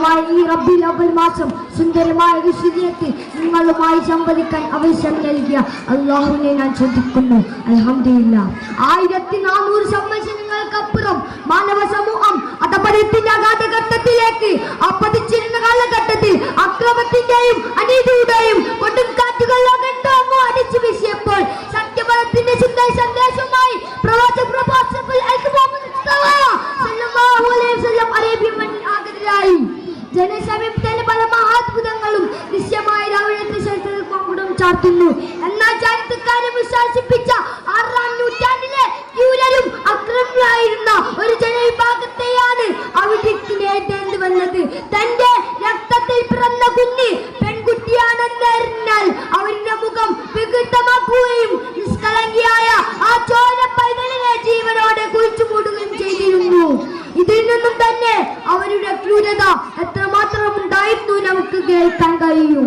പവിത്രമായ ഈ റബ്ബിൽ അവൽ മാസം സുന്ദരമായ വിശുദ്ധിയത്തിൽ നിങ്ങളുമായി സംവദിക്കാൻ അവസരം നൽകിയ അല്ലാഹുവിനെ ഞാൻ ശ്രദ്ധിക്കുന്നു. അൽഹംദുലില്ലാഹ്. 1400 സംവത്സരങ്ങൾക്കപ്പുറം മാനവ സമൂഹം അധപതത്തിന്റെ അഗാധഘട്ടത്തിലേക്ക് പതിച്ചിരുന്ന കാലഘട്ടത്തിൽ അക്രമത്തിന്റെയും അനീതിയുടെയും കൊടുങ്കാറ്റുകൾ ലോകമെങ്ങും അടിച്ചു വീശിയപ്പോൾ സത്യപദത്തിന്റെ സുന്ദര സന്ദേശവുമായി അറേബ്യൻ മണ്ണിൽ ആഗതരായി. ജനസമീപത്തിന്റെ പല മഹാത്ഭുതങ്ങളും ദൃശ്യമായ രാവിലത്തെ ചരിത്രം ചാർത്തുന്നു. എന്നാൽ ചരിത്രക്കാരെ വിശ്വസിപ്പിച്ച 6ാം നൂറ്റാണ്ടിലെ ക്രൂരരും അക്രമികളായിരുന്ന ഒരു ജനവിഭാഗത്തെയാണ് അവിടേക്ക് നേരിടേണ്ടി വന്നത്. തന്റെ രക്തത്തിൽ പിറന്ന കുഞ്ഞ് പെൺകുട്ടിയാണെന്നറിഞ്ഞാൽ അവരുടെ മുഖം വികൃതമാക്കുകയും നിഷ്കളങ്കിയായ ആ ചോര പൈതലിനെ ജീവനോടെ കുഴിച്ചു മൂടുകയും ചെയ്തിരുന്നു. ഇതിൽ നിന്നും തന്നെ അവരുടെ ക്രൂരത എത്രമാത്രം ഉണ്ടായിരുന്നു നമുക്ക് കേൾക്കാൻ കഴിയും.